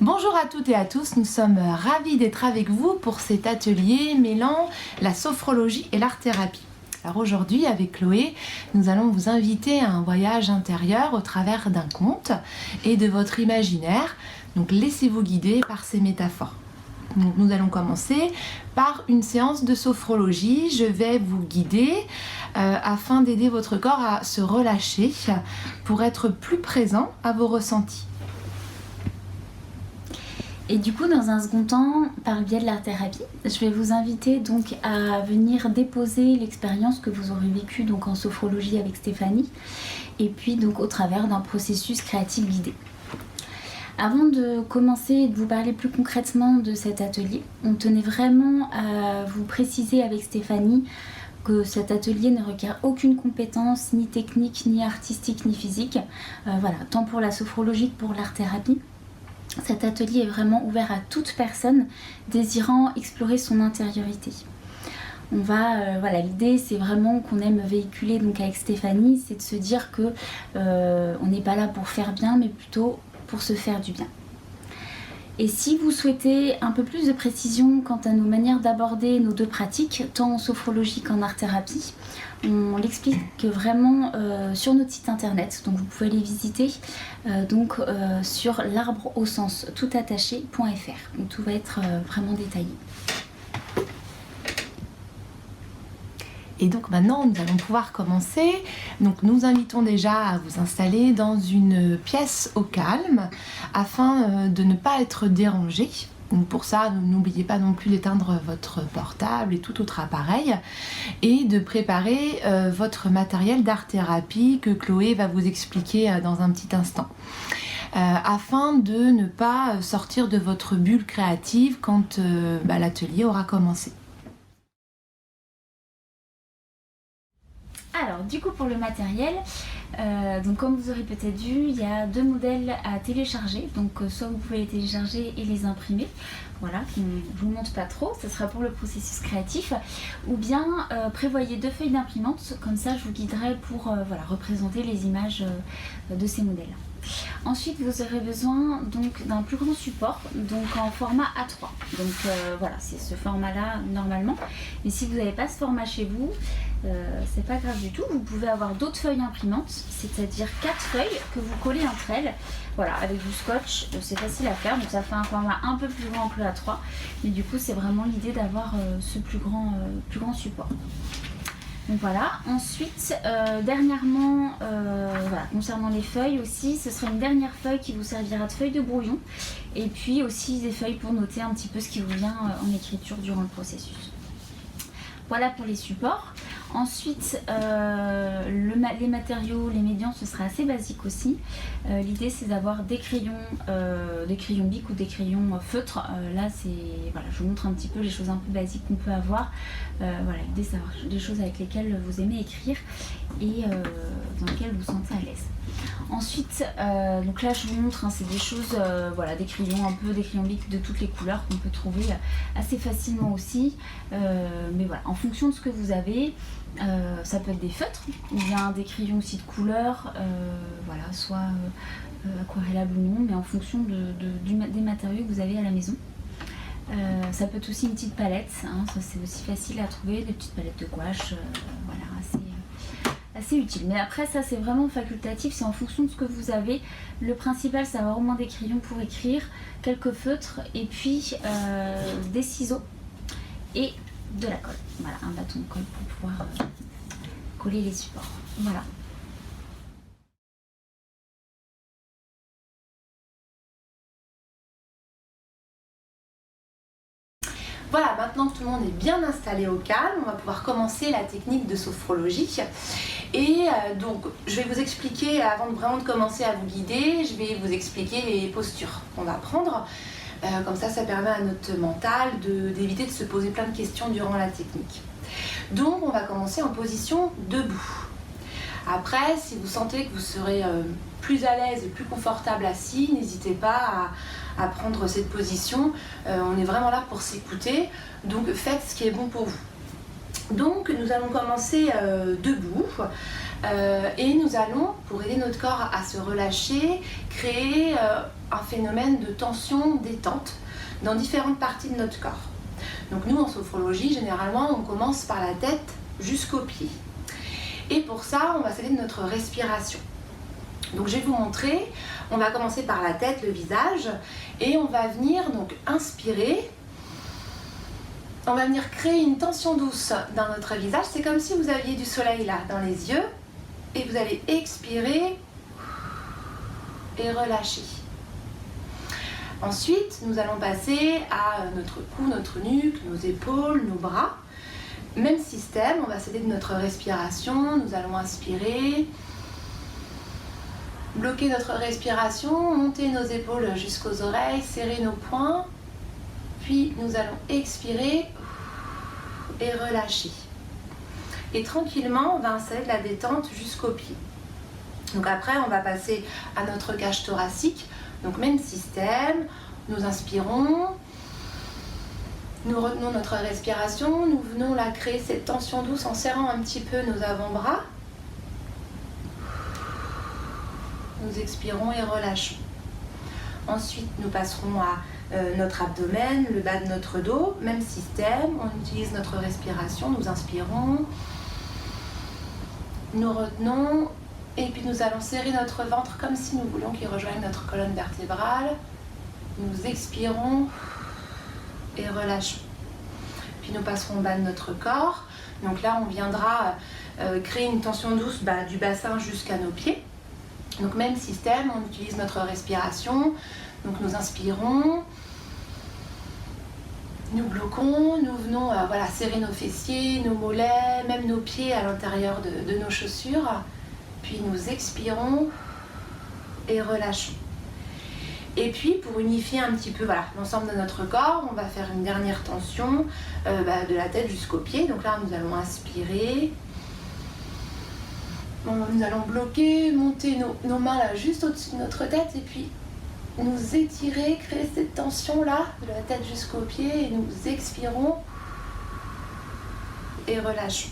Bonjour à toutes et à tous, nous sommes ravis d'être avec vous pour cet atelier mêlant la sophrologie et l'art-thérapie. Alors aujourd'hui, avec Chloé, nous allons vous inviter à un voyage intérieur au travers d'un conte et de votre imaginaire. Donc laissez-vous guider par ces métaphores. Donc, nous allons commencer par une séance de sophrologie. Je vais vous guider afin d'aider votre corps à se relâcher pour être plus présent à vos ressentis. Et du coup, dans un second temps, par le biais de l'art-thérapie, je vais vous inviter donc à venir déposer l'expérience que vous aurez vécue donc en sophrologie avec Stéphanie, et puis donc au travers d'un processus créatif guidé. Avant de commencer et de vous parler plus concrètement de cet atelier, on tenait vraiment à vous préciser avec Stéphanie que cet atelier ne requiert aucune compétence, ni technique, ni artistique, ni physique, tant pour la sophrologie que pour l'art-thérapie. Cet atelier est vraiment ouvert à toute personne désirant explorer son intériorité. L'idée c'est vraiment qu'on aime véhiculer donc avec Stéphanie, c'est de se dire que on n'est pas là pour faire bien, mais plutôt pour se faire du bien. Et si vous souhaitez un peu plus de précision quant à nos manières d'aborder nos deux pratiques, tant en sophrologie qu'en art-thérapie, on l'explique vraiment sur notre site internet, donc vous pouvez les visiter sur l'arbre au sens toutattaché.fr, où tout va être vraiment détaillé. Et donc maintenant, nous allons pouvoir commencer. Donc nous invitons déjà à vous installer dans une pièce au calme afin de ne pas être dérangé. Donc pour ça, n'oubliez pas non plus d'éteindre votre portable et tout autre appareil et de préparer votre matériel d'art-thérapie que Chloé va vous expliquer dans un petit instant. Afin de ne pas sortir de votre bulle créative quand l'atelier aura commencé. Alors du coup pour le matériel, comme vous aurez peut-être vu, il y a deux modèles à télécharger, donc soit vous pouvez les télécharger et les imprimer, voilà, je ne vous montre pas trop, ce sera pour le processus créatif, ou bien prévoyez deux feuilles d'imprimante, comme ça je vous guiderai pour représenter les images de ces modèles. Ensuite, vous aurez besoin donc d'un plus grand support, donc en format A3. Donc c'est ce format-là normalement. Mais si vous n'avez pas ce format chez vous, c'est pas grave du tout. Vous pouvez avoir d'autres feuilles imprimantes, c'est-à-dire 4 feuilles que vous collez entre elles. Voilà, avec du scotch, c'est facile à faire. Donc ça fait un format un peu plus grand que le A3. Mais du coup, c'est vraiment l'idée d'avoir ce plus grand support. Donc voilà, ensuite, dernièrement, concernant les feuilles aussi, ce sera une dernière feuille qui vous servira de feuille de brouillon et puis aussi des feuilles pour noter un petit peu ce qui vous vient en écriture durant le processus. Voilà pour les supports. Ensuite, les matériaux, les médians, ce sera assez basique aussi. L'idée c'est d'avoir des crayons bic ou des crayons feutres. Je vous montre un petit peu les choses un peu basiques qu'on peut avoir. L'idée c'est d'avoir des choses avec lesquelles vous aimez écrire et dans lesquelles vous vous sentez à l'aise. Ensuite, donc là je vous montre, c'est des choses, des crayons bic de toutes les couleurs qu'on peut trouver assez facilement aussi. Mais voilà, en fonction de ce que vous avez, ça peut être des feutres, ou bien des crayons aussi de couleur, soit aquarellables ou non, mais en fonction des matériaux que vous avez à la maison. Ça peut être aussi une petite palette, ça c'est aussi facile à trouver, des petites palettes de gouache, assez utile. Mais après ça c'est vraiment facultatif, c'est en fonction de ce que vous avez. Le principal c'est d'avoir au moins des crayons pour écrire, quelques feutres et puis des ciseaux et de la colle. Voilà, un bâton de colle pour pouvoir coller les supports. Voilà. Voilà, maintenant que tout le monde est bien installé au calme, on va pouvoir commencer la technique de sophrologie. Et donc, je vais vous expliquer, avant vraiment de commencer à vous guider, je vais vous expliquer les postures qu'on va prendre. Comme ça permet à notre mental d'éviter de se poser plein de questions durant la technique. Donc, on va commencer en position debout. Après, si vous sentez que vous serez plus à l'aise et plus confortable assis, n'hésitez pas à prendre cette position. On est vraiment là pour s'écouter, donc faites ce qui est bon pour vous. Donc nous allons commencer debout. Et nous allons, pour aider notre corps à se relâcher, créer un phénomène de tension détente dans différentes parties de notre corps. Donc nous, en sophrologie, généralement, on commence par la tête jusqu'aux pieds. Et pour ça, on va s'aider de notre respiration. Donc je vais vous montrer, on va commencer par la tête, le visage, et on va venir donc inspirer. On va venir créer une tension douce dans notre visage. C'est comme si vous aviez du soleil là dans les yeux. Et vous allez expirer et relâcher. Ensuite, nous allons passer à notre cou, notre nuque, nos épaules, nos bras. Même système, on va s'aider de notre respiration. Nous allons inspirer, bloquer notre respiration, monter nos épaules jusqu'aux oreilles, serrer nos poings. Puis nous allons expirer et relâcher. Et tranquillement, on va installer de la détente jusqu'aux pieds. Donc après, on va passer à notre cage thoracique. Donc même système, nous inspirons, nous retenons notre respiration, nous venons là créer cette tension douce en serrant un petit peu nos avant-bras. Nous expirons et relâchons. Ensuite, nous passerons à notre abdomen, le bas de notre dos, même système, on utilise notre respiration, nous inspirons, nous retenons et puis nous allons serrer notre ventre comme si nous voulions qu'il rejoigne notre colonne vertébrale. Nous expirons et relâchons. Puis nous passerons au bas de notre corps. Donc là, on viendra créer une tension douce du bassin jusqu'à nos pieds. Donc même système, on utilise notre respiration. Donc nous inspirons, nous bloquons, nous venons serrer nos fessiers, nos mollets, même nos pieds à l'intérieur de nos chaussures. Puis nous expirons et relâchons. Et puis pour unifier un petit peu l'ensemble de notre corps, on va faire une dernière tension de la tête jusqu'aux pieds. Donc là, nous allons inspirer. Nous allons bloquer, monter nos mains là juste au-dessus de notre tête et puis nous étirer, créer cette tension là de la tête jusqu'aux pieds et nous expirons et relâchons.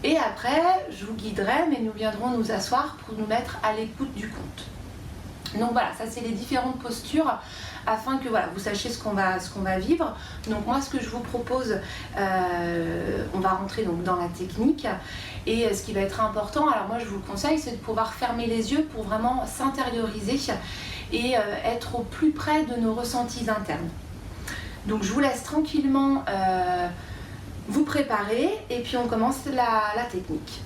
Et après, je vous guiderai, mais nous viendrons nous asseoir pour nous mettre à l'écoute du compte. Donc voilà, ça c'est les différentes postures afin que vous sachiez ce qu'on va vivre. Donc moi, ce que je vous propose, on va rentrer donc dans la technique. Et ce qui va être important, alors moi je vous le conseille, c'est de pouvoir fermer les yeux pour vraiment s'intérioriser et être au plus près de nos ressentis internes. Donc je vous laisse tranquillement vous préparer et puis on commence la technique.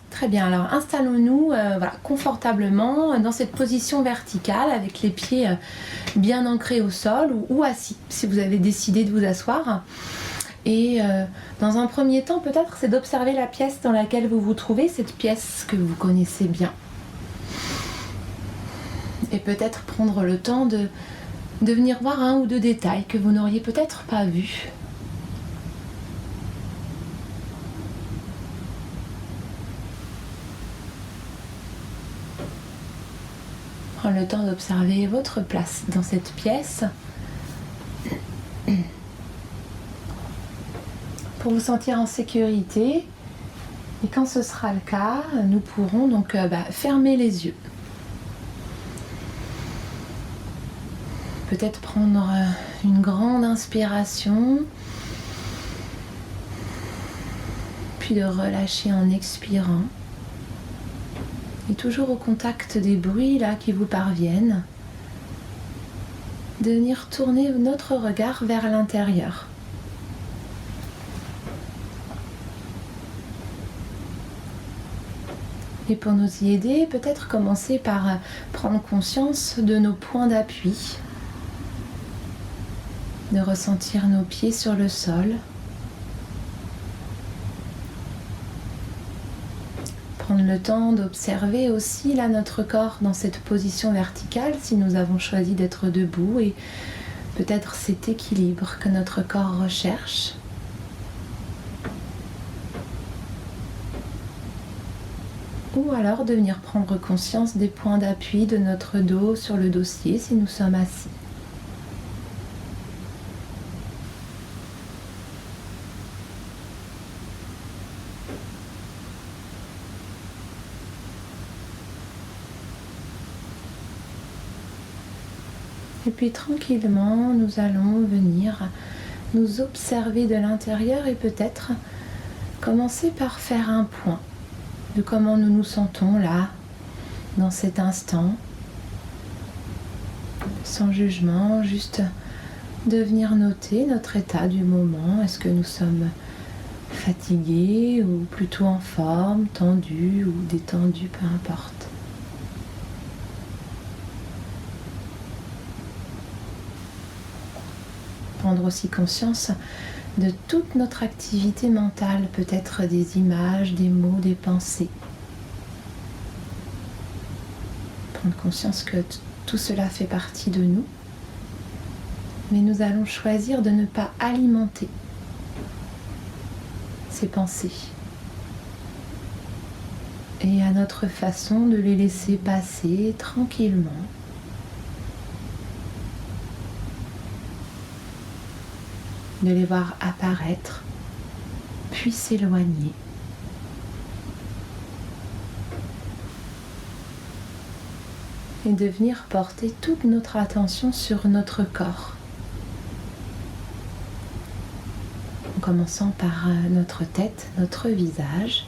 Très bien, alors installons-nous confortablement dans cette position verticale avec les pieds bien ancrés au sol ou assis si vous avez décidé de vous asseoir. Et dans un premier temps, peut-être, c'est d'observer la pièce dans laquelle vous vous trouvez, cette pièce que vous connaissez bien. Et peut-être prendre le temps de venir voir un ou deux détails que vous n'auriez peut-être pas vus. Prendre le temps d'observer votre place dans cette pièce pour vous sentir en sécurité. Et quand ce sera le cas, nous pourrons donc fermer les yeux. Peut-être prendre une grande inspiration, puis de relâcher en expirant. Et toujours au contact des bruits là qui vous parviennent, de venir tourner notre regard vers l'intérieur. Et pour nous y aider, peut-être commencer par prendre conscience de nos points d'appui, de ressentir nos pieds sur le sol. Prendre le temps d'observer aussi là notre corps dans cette position verticale si nous avons choisi d'être debout et peut-être cet équilibre que notre corps recherche. Ou alors de venir prendre conscience des points d'appui de notre dos sur le dossier si nous sommes assis. Et puis tranquillement, nous allons venir nous observer de l'intérieur et peut-être commencer par faire un point de comment nous nous sentons là, dans cet instant, sans jugement, juste de venir noter notre état du moment. Est-ce que nous sommes fatigués ou plutôt en forme, tendus ou détendus, peu importe. Prendre aussi conscience de toute notre activité mentale, peut-être des images, des mots, des pensées. Prendre conscience que tout cela fait partie de nous, mais nous allons choisir de ne pas alimenter ces pensées et à notre façon de les laisser passer tranquillement. De les voir apparaître, puis s'éloigner. Et de venir porter toute notre attention sur notre corps. En commençant par notre tête, notre visage.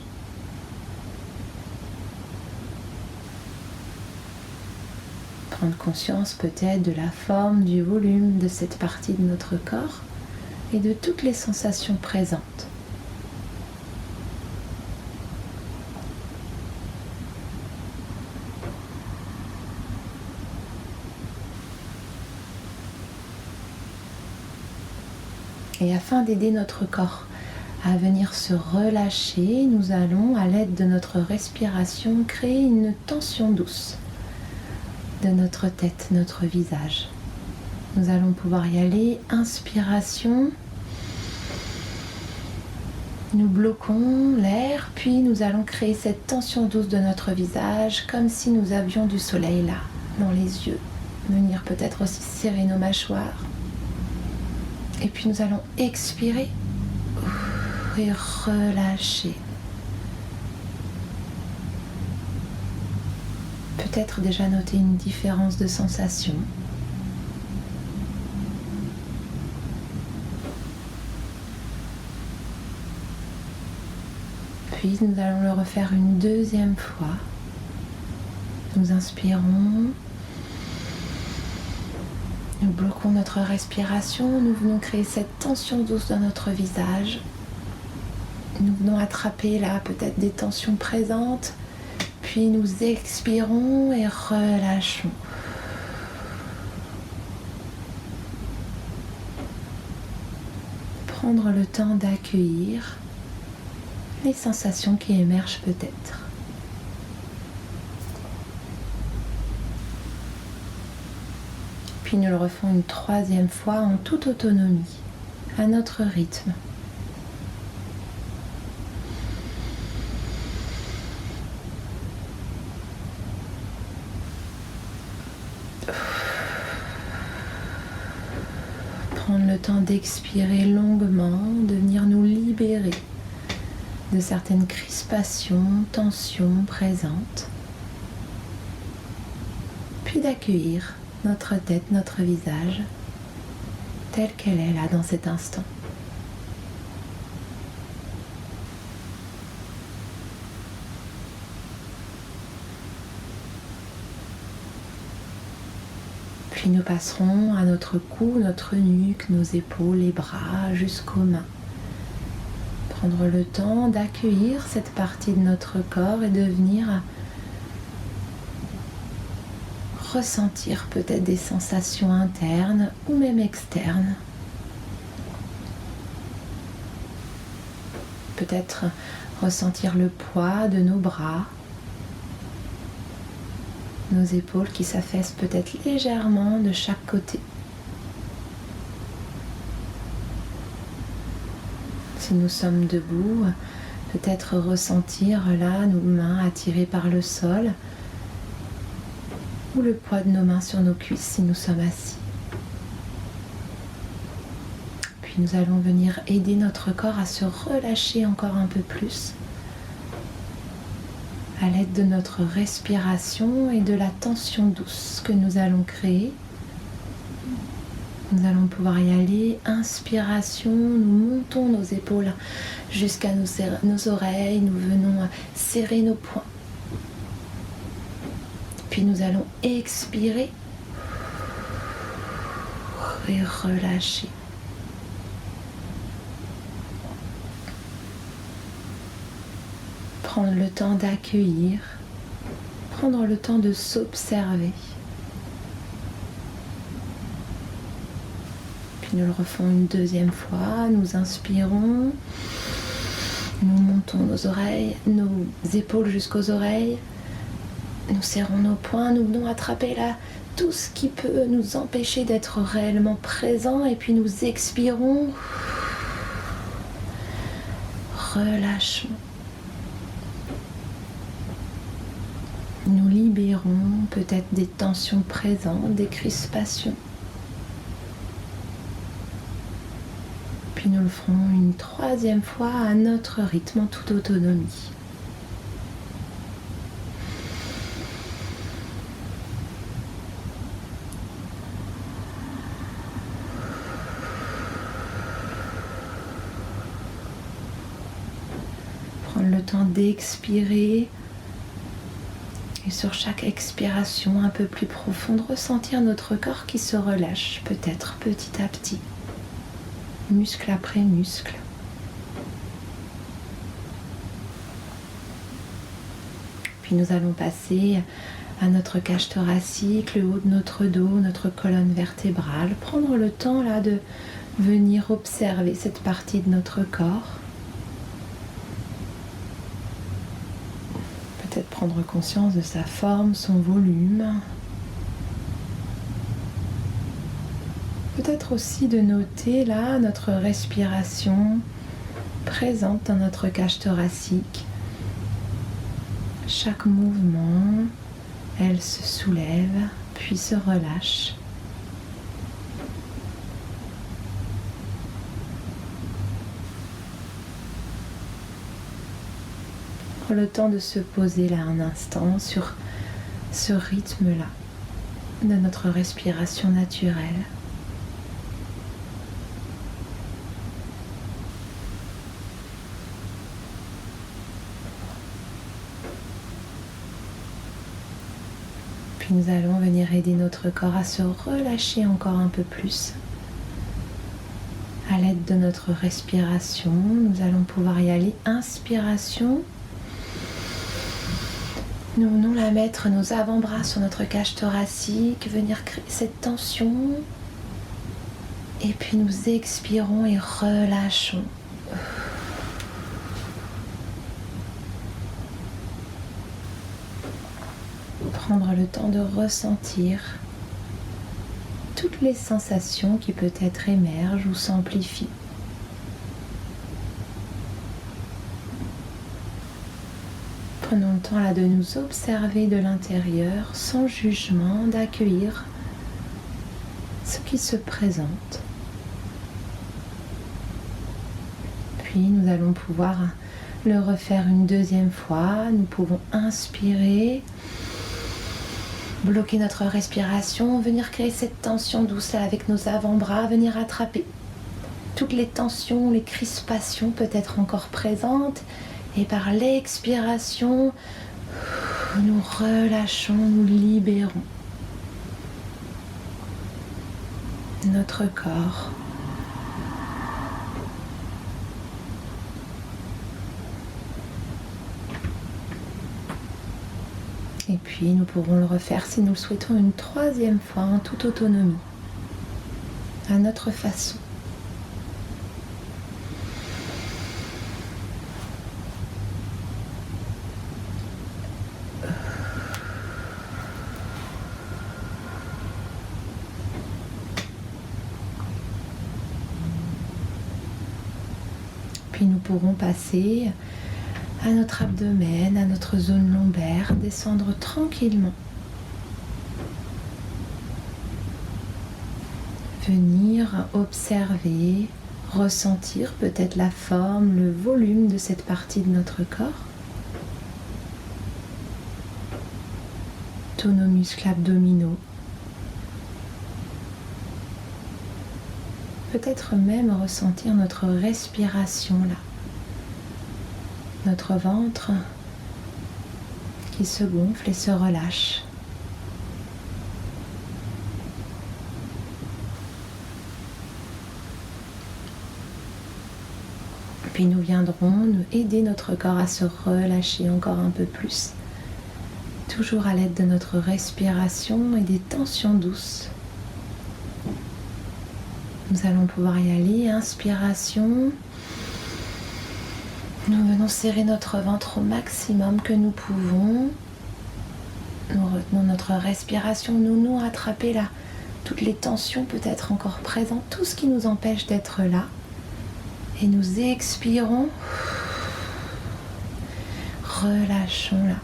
Prendre conscience peut-être de la forme, du volume de cette partie de notre corps. Et de toutes les sensations présentes. Et afin d'aider notre corps à venir se relâcher, nous allons, à l'aide de notre respiration, créer une tension douce de notre tête, notre visage. Nous allons pouvoir y aller. Inspiration. Nous bloquons l'air, puis nous allons créer cette tension douce de notre visage, comme si nous avions du soleil là, dans les yeux. Venir peut-être aussi serrer nos mâchoires. Et puis nous allons expirer et relâcher. Peut-être déjà noter une différence de sensation. Puis nous allons le refaire une deuxième fois. Nous inspirons. Nous bloquons notre respiration. Nous venons créer cette tension douce dans notre visage. Nous venons attraper là peut-être des tensions présentes. Puis nous expirons et relâchons. Prendre le temps d'accueillir les sensations qui émergent peut-être. Puis nous le refons une troisième fois en toute autonomie, à notre rythme. Prendre le temps d'expirer longuement, de venir nous libérer de certaines crispations, tensions présentes, puis d'accueillir notre tête, notre visage, telle qu'elle est là dans cet instant. Puis nous passerons à notre cou, notre nuque, nos épaules, les bras, jusqu'aux mains. Prendre le temps d'accueillir cette partie de notre corps et de venir ressentir peut-être des sensations internes ou même externes. Peut-être ressentir le poids de nos bras, nos épaules qui s'affaissent peut-être légèrement de chaque côté. Si nous sommes debout, peut-être ressentir là nos mains attirées par le sol ou le poids de nos mains sur nos cuisses si nous sommes assis. Puis nous allons venir aider notre corps à se relâcher encore un peu plus à l'aide de notre respiration et de la tension douce que nous allons créer Nous allons pouvoir y aller. Inspiration, nous montons nos épaules jusqu'à nos oreilles. Nous venons serrer nos poings. Puis nous allons expirer et relâcher. Prendre le temps d'accueillir, prendre le temps de s'observer. Puis nous le refons une deuxième fois. Nous inspirons, nous montons nos oreilles, nos épaules jusqu'aux oreilles. Nous serrons nos poings, nous venons attraper là tout ce qui peut nous empêcher d'être réellement présents. Et puis nous expirons, relâchons. Nous libérons peut-être des tensions présentes, des crispations. Puis nous le ferons une troisième fois à notre rythme en toute autonomie. Prendre le temps d'expirer. Et sur chaque expiration un peu plus profonde, ressentir notre corps qui se relâche, peut-être petit à petit, muscle après muscle. Puis nous allons passer à notre cage thoracique, le haut de notre dos, notre colonne vertébrale. Prendre le temps là de venir observer cette partie de notre corps. Peut-être prendre conscience de sa forme, son volume. Peut-être aussi de noter là notre respiration présente dans notre cage thoracique. Chaque mouvement, elle se soulève puis se relâche. Le temps de se poser là un instant sur ce rythme-là de notre respiration naturelle. Puis nous allons venir aider notre corps à se relâcher encore un peu plus. À l'aide de notre respiration, nous allons pouvoir y aller. Inspiration. Nous venons la mettre nos avant-bras sur notre cage thoracique, venir créer cette tension. Et puis nous expirons et relâchons. Prendre le temps de ressentir toutes les sensations qui peut-être émergent ou s'amplifient. Prenons le temps là de nous observer de l'intérieur, sans jugement, d'accueillir ce qui se présente. Puis nous allons pouvoir le refaire une deuxième fois. Nous pouvons inspirer, bloquer notre respiration, venir créer cette tension douce là avec nos avant-bras, venir attraper toutes les tensions, les crispations peut-être encore présentes. Et par l'expiration, nous relâchons, nous libérons notre corps. Et puis nous pourrons le refaire si nous le souhaitons une troisième fois en toute autonomie, à notre façon. Puis nous pourrons passer à notre abdomen, à notre zone lombaire, descendre tranquillement. Venir observer, ressentir peut-être la forme, le volume de cette partie de notre corps. Tous nos muscles abdominaux. Peut-être même ressentir notre respiration là. Notre ventre qui se gonfle et se relâche. Puis nous viendrons nous aider notre corps à se relâcher encore un peu plus. Toujours à l'aide de notre respiration et des tensions douces. Nous allons pouvoir y aller. Inspiration. Nous venons serrer notre ventre au maximum que nous pouvons. Nous retenons notre respiration. Nous attraper là toutes les tensions peut-être encore présentes, tout ce qui nous empêche d'être là. Et nous expirons. Relâchons là.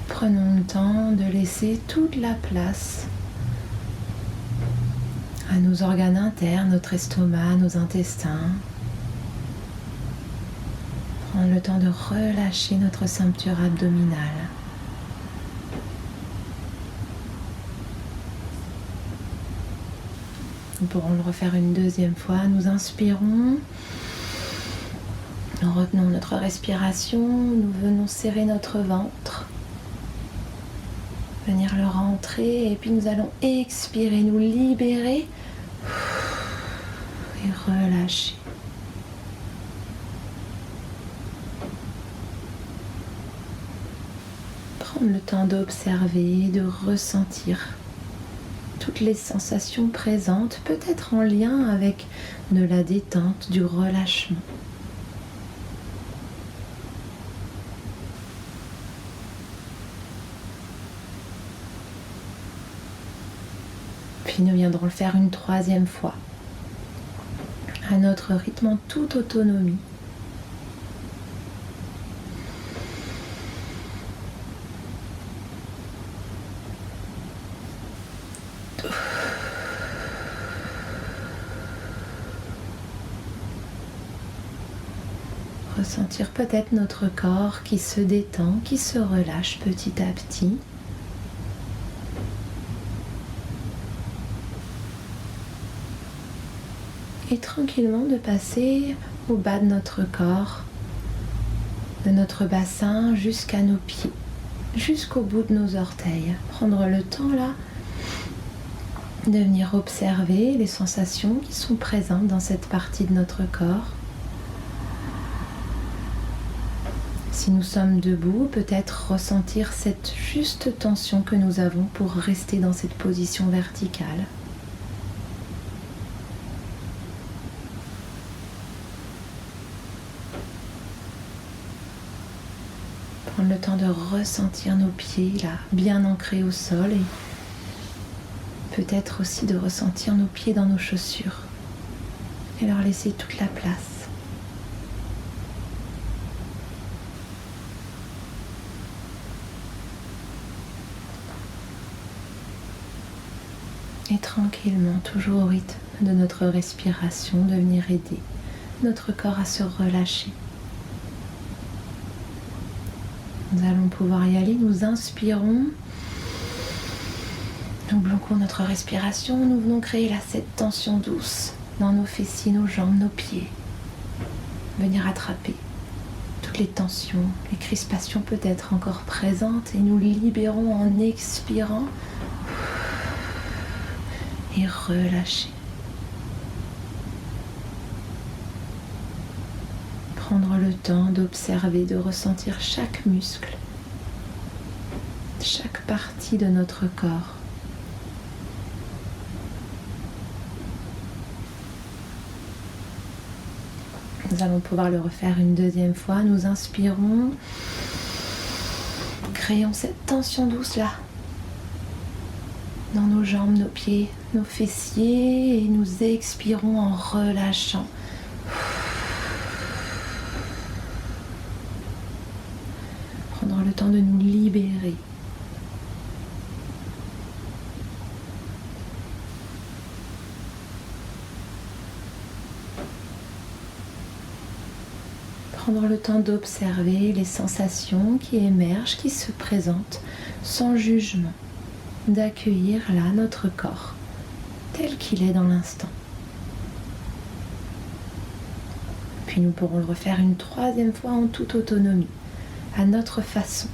Prenons le temps de laisser toute la place à nos organes internes, notre estomac, nos intestins. Prendre le temps de relâcher notre ceinture abdominale. Nous pourrons le refaire une deuxième fois. Nous inspirons. Nous retenons notre respiration. Nous venons serrer notre ventre. Venir le rentrer. Et puis nous allons expirer, nous libérer. Et relâcher. Prendre le temps d'observer, de ressentir toutes les sensations présentes, peut-être en lien avec de la détente, du relâchement. Puis nous viendrons le faire une troisième fois, à notre rythme, en toute autonomie. Ressentir peut-être notre corps qui se détend, qui se relâche petit à petit. Et tranquillement de passer au bas de notre corps, de notre bassin jusqu'à nos pieds, jusqu'au bout de nos orteils. Prendre le temps là de venir observer les sensations qui sont présentes dans cette partie de notre corps. Si nous sommes debout, peut-être ressentir cette juste tension que nous avons pour rester dans cette position verticale. Prendre le temps de ressentir nos pieds là, bien ancrés au sol, et peut-être aussi de ressentir nos pieds dans nos chaussures et leur laisser toute la place. Et tranquillement, toujours au rythme de notre respiration, de venir aider notre corps à se relâcher. Nous allons pouvoir y aller. Nous inspirons. Nous bloquons notre respiration. Nous venons créer là cette tension douce dans nos fessiers, nos jambes, nos pieds. Venir attraper toutes les tensions, les crispations peut-être encore présentes, et nous libérons en expirant. Et relâcher. Prendre le temps d'observer, de ressentir chaque muscle, chaque partie de notre corps. Nous allons pouvoir le refaire une deuxième fois. Nous inspirons. Créons cette tension douce là, dans nos jambes, nos pieds, nos fessiers, et nous expirons en relâchant. Prendre le temps de nous libérer. Prendre le temps d'observer les sensations qui émergent, qui se présentent sans jugement. D'accueillir là notre corps tel qu'il est dans l'instant. Puis nous pourrons le refaire une troisième fois en toute autonomie, à notre façon.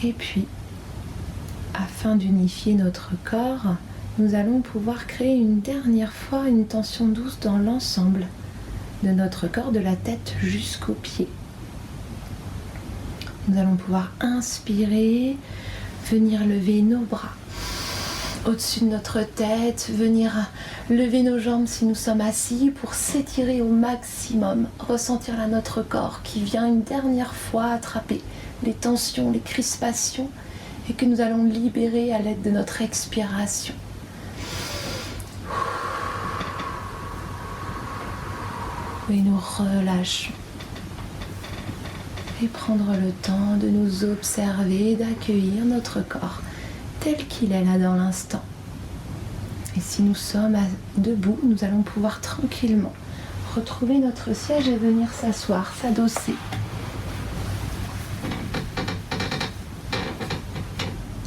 Et puis, afin d'unifier notre corps, nous allons pouvoir créer une dernière fois une tension douce dans l'ensemble de notre corps, de la tête jusqu'aux pieds. Nous allons pouvoir inspirer, venir lever nos bras au-dessus de notre tête, venir lever nos jambes si nous sommes assis pour s'étirer au maximum, ressentir là notre corps qui vient une dernière fois attraper les tensions, les crispations et que nous allons libérer à l'aide de notre expiration. Et nous relâchons. Et prendre le temps de nous observer, d'accueillir notre corps tel qu'il est là dans l'instant. Et si nous sommes debout, nous allons pouvoir tranquillement retrouver notre siège et venir s'asseoir, s'adosser.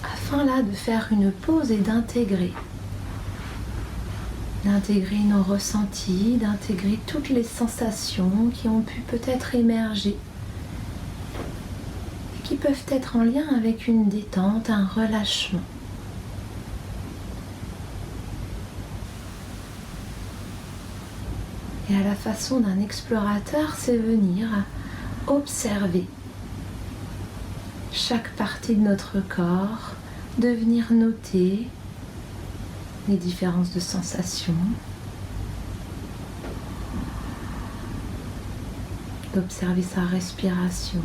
Afin là de faire une pause et d'intégrer nos ressentis, d'intégrer toutes les sensations qui ont pu peut-être émerger et qui peuvent être en lien avec une détente, un relâchement. Et à la façon d'un explorateur, c'est venir observer chaque partie de notre corps, de venir noter les différences de sensations, d'observer sa respiration,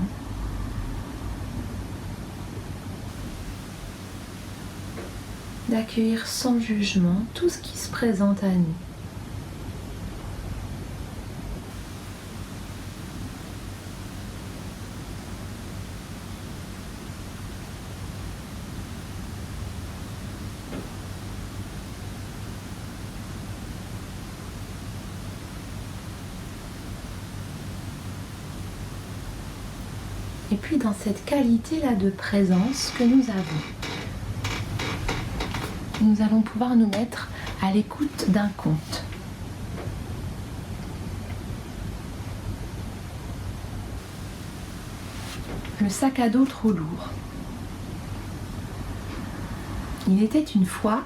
d'accueillir sans jugement tout ce qui se présente à nous. Et puis dans cette qualité-là de présence que nous avons, nous allons pouvoir nous mettre à l'écoute d'un conte. Le sac à dos trop lourd. Il était une fois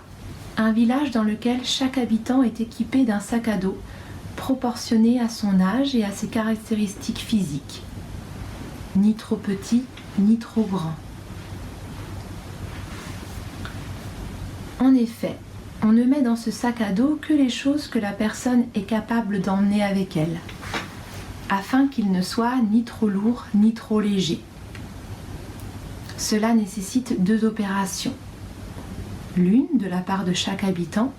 un village dans lequel chaque habitant est équipé d'un sac à dos proportionné à son âge et à ses caractéristiques physiques. Ni trop petit, ni trop grand. En effet, on ne met dans ce sac à dos que les choses que la personne est capable d'emmener avec elle, afin qu'il ne soit ni trop lourd, ni trop léger. Cela nécessite 2 opérations. L'une de la part de chaque habitant,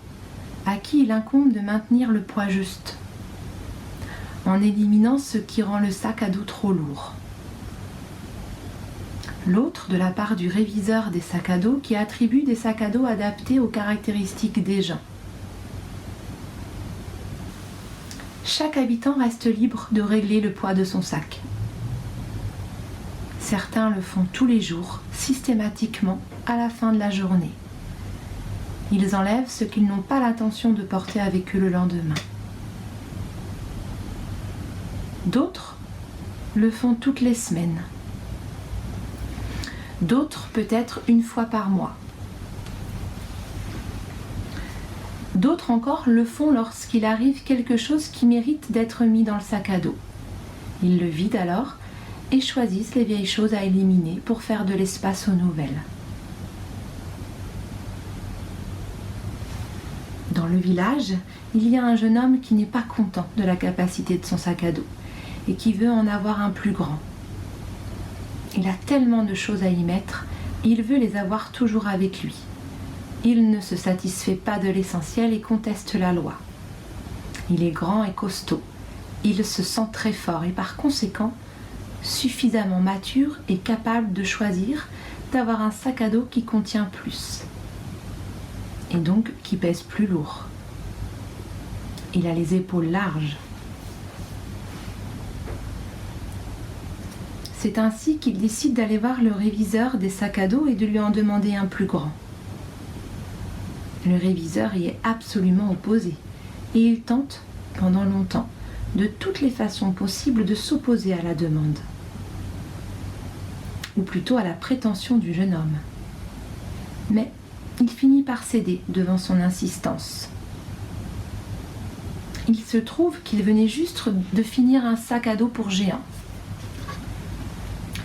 à qui il incombe de maintenir le poids juste, en éliminant ce qui rend le sac à dos trop lourd. L'autre de la part du réviseur des sacs à dos qui attribue des sacs à dos adaptés aux caractéristiques des gens. Chaque habitant reste libre de régler le poids de son sac. Certains le font tous les jours, systématiquement, à la fin de la journée. Ils enlèvent ce qu'ils n'ont pas l'intention de porter avec eux le lendemain. D'autres le font toutes les semaines. D'autres peut-être une fois par mois. D'autres encore le font lorsqu'il arrive quelque chose qui mérite d'être mis dans le sac à dos. Ils le vident alors et choisissent les vieilles choses à éliminer pour faire de l'espace aux nouvelles. Dans le village, il y a un jeune homme qui n'est pas content de la capacité de son sac à dos et qui veut en avoir un plus grand. Il a tellement de choses à y mettre, il veut les avoir toujours avec lui. Il ne se satisfait pas de l'essentiel et conteste la loi. Il est grand et costaud, il se sent très fort et par conséquent suffisamment mature et capable de choisir d'avoir un sac à dos qui contient plus. et donc qui pèse plus lourd. Il a les épaules larges. C'est ainsi qu'il décide d'aller voir le réviseur des sacs à dos et de lui en demander un plus grand. Le réviseur y est absolument opposé et il tente, pendant longtemps, de toutes les façons possibles de s'opposer à la demande, ou plutôt à la prétention du jeune homme. Mais il finit par céder devant son insistance. Il se trouve qu'il venait juste de finir un sac à dos pour géant.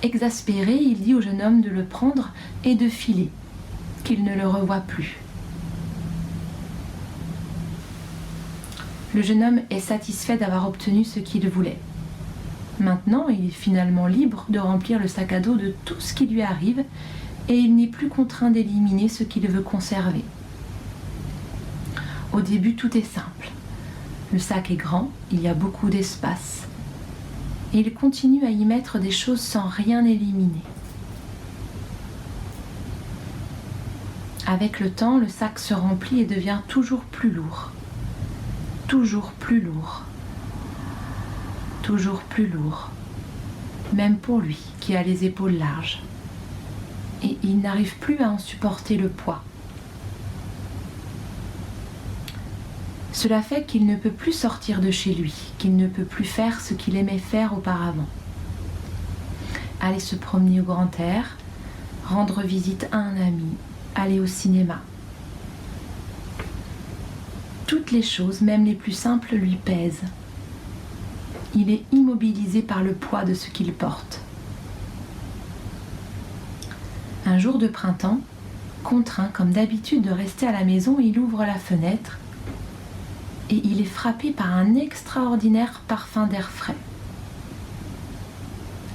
Exaspéré, il dit au jeune homme de le prendre et de filer, qu'il ne le revoit plus. Le jeune homme est satisfait d'avoir obtenu ce qu'il voulait. Maintenant, il est finalement libre de remplir le sac à dos de tout ce qui lui arrive et il n'est plus contraint d'éliminer ce qu'il veut conserver. Au début, tout est simple. Le sac est grand, il y a beaucoup d'espace. Et il continue à y mettre des choses sans rien éliminer. Avec le temps, le sac se remplit et devient toujours plus lourd. Toujours plus lourd. Toujours plus lourd. Même pour lui, qui a les épaules larges. Et il n'arrive plus à en supporter le poids. Cela fait qu'il ne peut plus sortir de chez lui, qu'il ne peut plus faire ce qu'il aimait faire auparavant. Aller se promener au grand air, rendre visite à un ami, aller au cinéma. Toutes les choses, même les plus simples, lui pèsent. Il est immobilisé par le poids de ce qu'il porte. Un jour de printemps, contraint comme d'habitude de rester à la maison, il ouvre la fenêtre et il est frappé par un extraordinaire parfum d'air frais.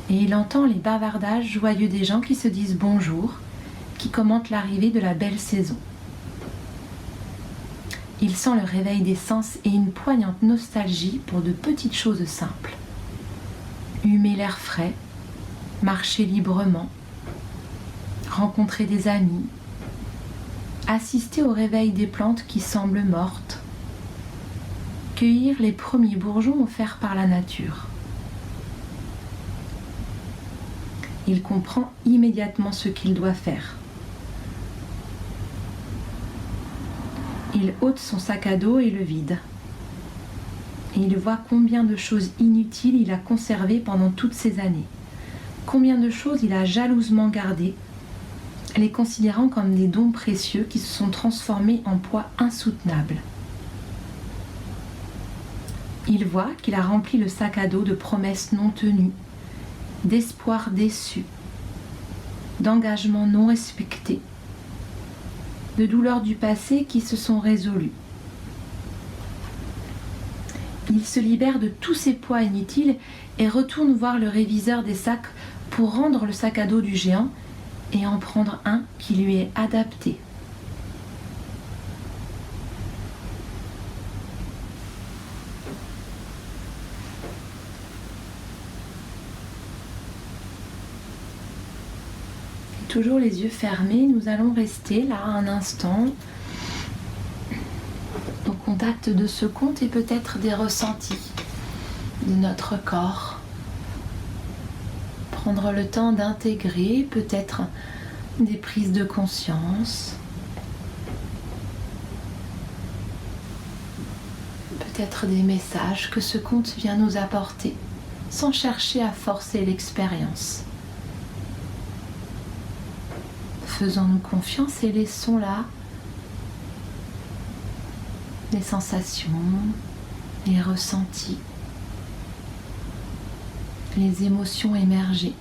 Et il entend les bavardages joyeux des gens qui se disent bonjour, qui commentent l'arrivée de la belle saison. Il sent le réveil des sens et une poignante nostalgie pour de petites choses simples. Humer l'air frais, marcher librement, rencontrer des amis, assister au réveil des plantes qui semblent mortes, cueillir les premiers bourgeons offerts par la nature. Il comprend immédiatement ce qu'il doit faire. Il ôte son sac à dos et le vide. Et il voit combien de choses inutiles il a conservées pendant toutes ces années. Combien de choses il a jalousement gardées, les considérant comme des dons précieux qui se sont transformés en poids insoutenable. Il voit qu'il a rempli le sac à dos de promesses non tenues, d'espoirs déçus, d'engagements non respectés, de douleurs du passé qui se sont résolues. Il se libère de tous ces poids inutiles et retourne voir le réviseur des sacs pour rendre le sac à dos du géant et en prendre un qui lui est adapté. Toujours les yeux fermés, nous allons rester là un instant au contact de ce conte et peut-être des ressentis de notre corps. Prendre le temps d'intégrer peut-être des prises de conscience, peut-être des messages que ce conte vient nous apporter sans chercher à forcer l'expérience. Faisons-nous confiance et laissons là les sensations, les ressentis, les émotions émerger.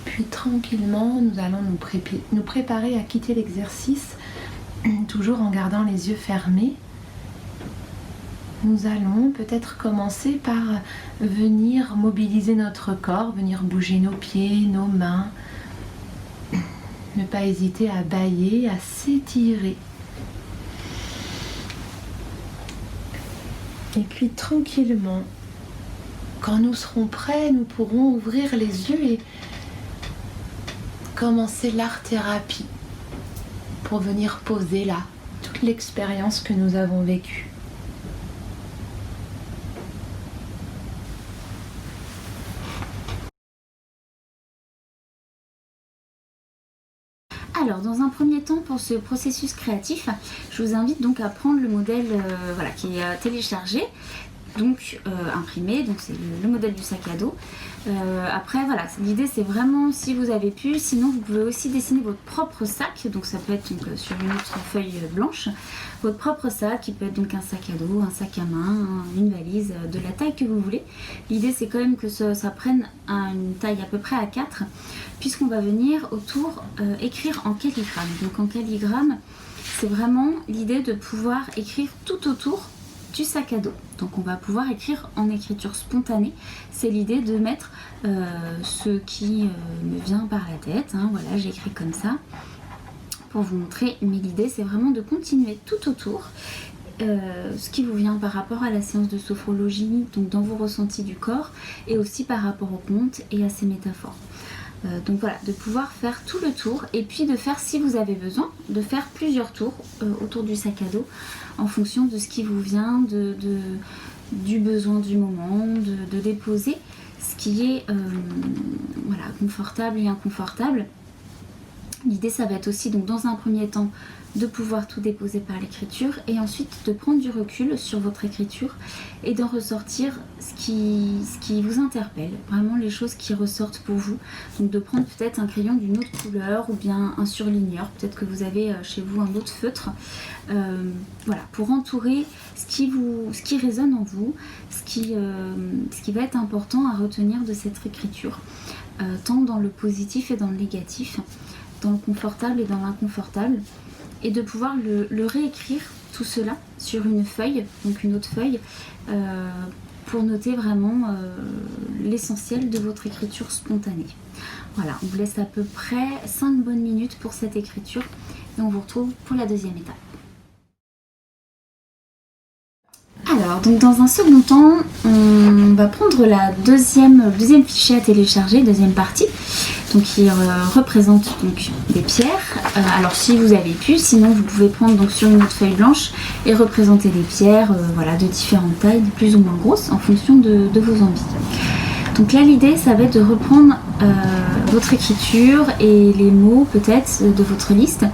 Puis tranquillement, nous allons nous préparer à quitter l'exercice, toujours en gardant les yeux fermés. Nous allons peut-être commencer par venir mobiliser notre corps, venir bouger nos pieds, nos mains, Ne pas hésiter à bâiller, à s'étirer. Et puis tranquillement, quand nous serons prêts, nous pourrons ouvrir les yeux et commencer l'art-thérapie pour venir poser là toute l'expérience que nous avons vécue. Alors, dans un premier temps, pour ce processus créatif, je vous invite donc à prendre le modèle voilà, qui est téléchargé, donc imprimé, donc c'est le modèle du sac à dos. Après, voilà, l'idée c'est vraiment, si vous avez pu, sinon vous pouvez aussi dessiner votre propre sac, donc ça peut être donc, sur une autre feuille blanche, votre propre sac, qui peut être donc un sac à dos, un sac à main, une valise, de la taille que vous voulez. L'idée c'est quand même que ça prenne une taille à peu près A4, puisqu'on va venir autour écrire en calligramme. Donc en calligramme, c'est vraiment l'idée de pouvoir écrire tout autour du sac à dos. Donc on va pouvoir écrire en écriture spontanée. C'est l'idée de mettre ce qui me vient par la tête. Hein. Voilà, j'écris comme ça pour vous montrer. Mais l'idée c'est vraiment de continuer tout autour ce qui vous vient par rapport à la séance de sophrologie, donc dans vos ressentis du corps, et aussi par rapport au conte et à ces métaphores. Donc voilà, de pouvoir faire tout le tour et puis de faire, si vous avez besoin, de faire plusieurs tours autour du sac à dos en fonction de ce qui vous vient, du besoin du moment, de déposer ce qui est voilà, confortable et inconfortable. L'idée ça va être aussi donc dans un premier temps de pouvoir tout déposer par l'écriture et ensuite de prendre du recul sur votre écriture et d'en ressortir ce qui vous interpelle, vraiment les choses qui ressortent pour vous. Donc de prendre peut-être un crayon d'une autre couleur ou bien un surligneur, peut-être que vous avez chez vous un autre feutre, voilà, pour entourer ce qui résonne en vous, ce qui va être important à retenir de cette écriture, tant dans le positif et dans le négatif, dans le confortable et dans l'inconfortable, et de pouvoir le réécrire tout cela sur une feuille, donc une autre feuille, pour noter vraiment l'essentiel de votre écriture spontanée. Voilà, on vous laisse à peu près 5 bonnes minutes pour cette écriture et on vous retrouve pour la deuxième étape. Alors, donc dans un second temps, on va prendre le deuxième fichier à télécharger, deuxième partie, donc qui représente donc des pierres. Alors si vous avez pu, sinon vous pouvez prendre donc sur une autre feuille blanche et représenter des pierres voilà, de différentes tailles, plus ou moins grosses, en fonction de vos envies. Donc là l'idée ça va être de reprendre votre écriture et les mots peut-être de votre liste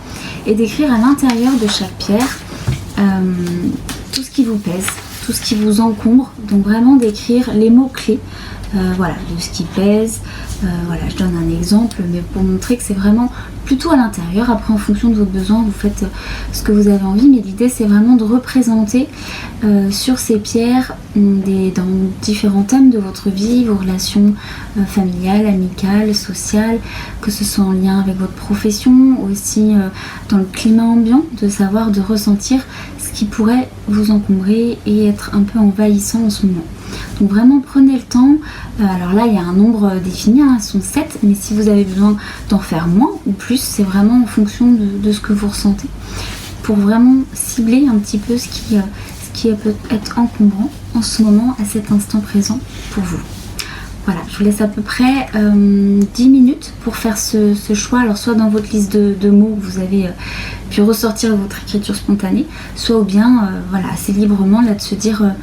et d'écrire à l'intérieur de chaque pierre tout ce qui vous pèse, tout ce qui vous encombre, donc vraiment d'écrire les mots clés voilà, de ce qui pèse. Voilà, je donne un exemple, mais pour montrer que c'est vraiment plutôt à l'intérieur. Après, en fonction de votre besoin, vous faites ce que vous avez envie, mais l'idée c'est vraiment de représenter sur ces pierres dans différents thèmes de votre vie, vos relations familiales, amicales, sociales, que ce soit en lien avec votre profession, aussi dans le climat ambiant, de ressentir ce qui pourrait vous encombrer et être un peu envahissant en ce moment. Donc vraiment prenez le temps, alors là il y a un nombre défini, hein, ce sont 7, mais si vous avez besoin d'en faire moins ou plus, c'est vraiment en fonction de ce que vous ressentez, pour vraiment cibler un petit peu ce qui peut être encombrant en ce moment, à cet instant présent pour vous. Voilà, je vous laisse à peu près 10 minutes pour faire ce choix, alors soit dans votre liste de mots que vous avez pu ressortir votre écriture spontanée, soit ou bien voilà, assez librement là de se dire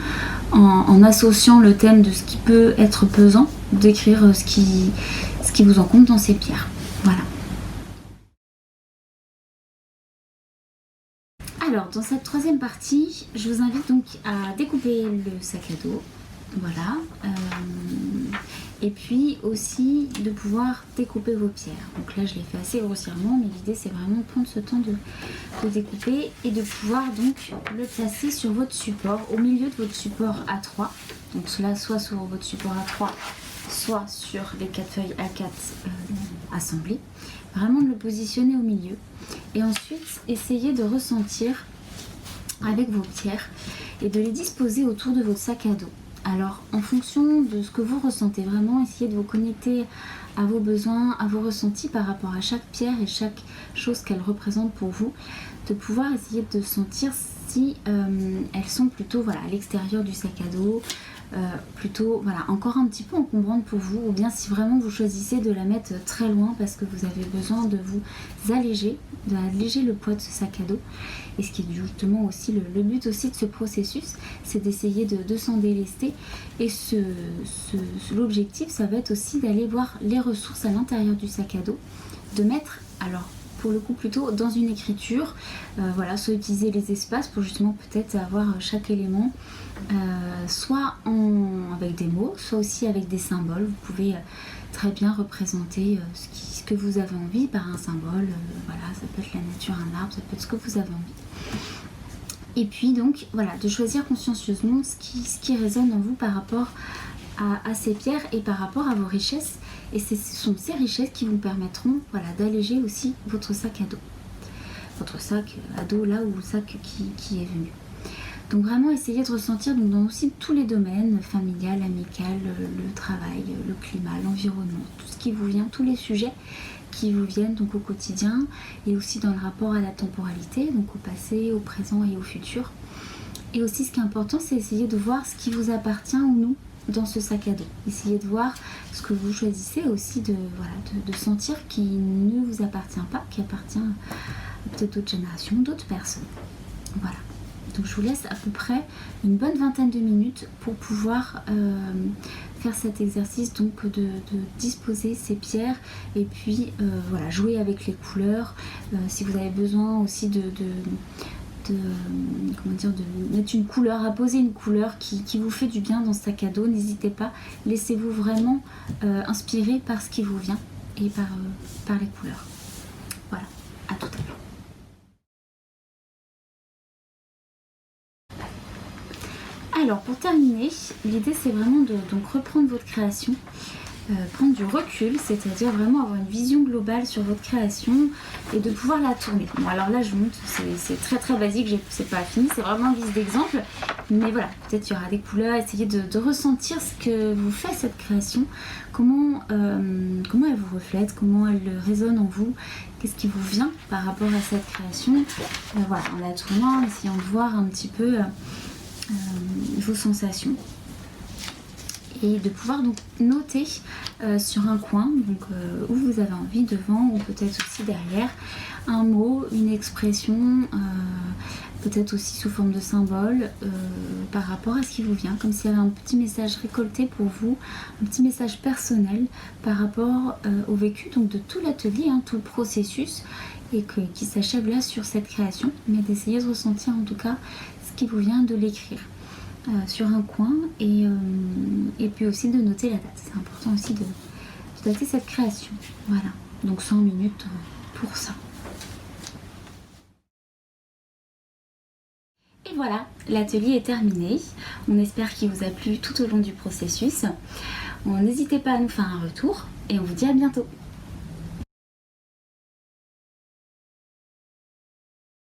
en associant le thème de ce qui peut être pesant, d'écrire ce qui vous encombre dans ces pierres. Voilà. Alors, dans cette troisième partie, je vous invite donc à découper le sac à dos. Voilà. Et puis aussi de pouvoir découper vos pierres. Donc là, je l'ai fait assez grossièrement, mais l'idée, c'est vraiment de prendre ce temps de découper et de pouvoir donc le placer sur votre support, au milieu de votre support A3. Donc cela soit sur votre support A3, soit sur les 4 feuilles A4 assemblées. Vraiment de le positionner au milieu. Et ensuite, essayez de ressentir avec vos pierres et de les disposer autour de votre sac à dos. Alors en fonction de ce que vous ressentez, vraiment essayez de vous connecter à vos besoins, à vos ressentis par rapport à chaque pierre et chaque chose qu'elle représente pour vous, de pouvoir essayer de sentir si elles sont plutôt voilà, à l'extérieur du sac à dos, plutôt voilà, encore un petit peu encombrantes pour vous, ou bien si vraiment vous choisissez de la mettre très loin parce que vous avez besoin de vous alléger, d'alléger le poids de ce sac à dos. Et ce qui est justement aussi le but aussi de ce processus, c'est d'essayer de s'en délester. Et l'objectif, ça va être aussi d'aller voir les ressources à l'intérieur du sac à dos, de mettre, alors pour le coup plutôt dans une écriture, voilà, soit utiliser les espaces pour justement peut-être avoir chaque élément, soit avec des mots, soit aussi avec des symboles. Vous pouvez très bien représenter ce que vous avez envie par un symbole, voilà, ça peut être la nature, un arbre, ça peut être ce que vous avez envie. Et puis donc voilà, de choisir consciencieusement ce qui résonne en vous par rapport à ces pierres et par rapport à vos richesses. Et ce sont ces richesses qui vous permettront voilà, d'alléger aussi votre sac à dos. Votre sac à dos là où le sac qui est venu. Donc vraiment essayez de ressentir donc, dans aussi tous les domaines, familial, amical, le travail, le climat, l'environnement, tout ce qui vous vient, tous les sujets qui vous viennent donc au quotidien et aussi dans le rapport à la temporalité, donc au passé, au présent et au futur. Et aussi ce qui est important, c'est essayer de voir ce qui vous appartient ou non dans ce sac à dos. Essayez de voir ce que vous choisissez aussi de sentir qui ne vous appartient pas, qui appartient à peut-être d'autres générations, d'autres personnes. Voilà. Donc je vous laisse à peu près une bonne vingtaine de minutes pour pouvoir faire cet exercice donc de disposer ces pierres et puis voilà, jouer avec les couleurs. Si vous avez besoin aussi de mettre une couleur, à poser une couleur qui vous fait du bien dans ce sac à dos, n'hésitez pas, laissez-vous vraiment inspirer par ce qui vous vient et par les couleurs. Voilà, à tout à l'heure. Alors pour terminer, l'idée c'est vraiment de donc reprendre votre création, prendre du recul, c'est-à-dire vraiment avoir une vision globale sur votre création et de pouvoir la tourner. Bon alors là je vous montre, c'est très très basique, c'est pas fini, c'est vraiment une liste d'exemples, mais voilà, peut-être il y aura des couleurs, essayez de ressentir ce que vous fait cette création, comment elle vous reflète, comment elle résonne en vous, qu'est-ce qui vous vient par rapport à cette création, voilà, en la tournant, en essayant de voir un petit peu vos sensations. Et de pouvoir donc noter sur un coin donc, où vous avez envie, devant ou peut-être aussi derrière, un mot, une expression, peut-être aussi sous forme de symbole par rapport à ce qui vous vient, comme s'il y avait un petit message récolté pour vous, un petit message personnel par rapport au vécu donc de tout l'atelier, tout le processus et qui s'achève là sur cette création, mais d'essayer de ressentir en tout cas ce qui vous vient, de l'écrire sur un coin et puis aussi de noter la date. C'est important aussi de dater cette création. Voilà, donc 100 minutes pour ça. Et voilà, l'atelier est terminé. On espère qu'il vous a plu tout au long du processus. N'hésitez pas à nous faire un retour et on vous dit à bientôt.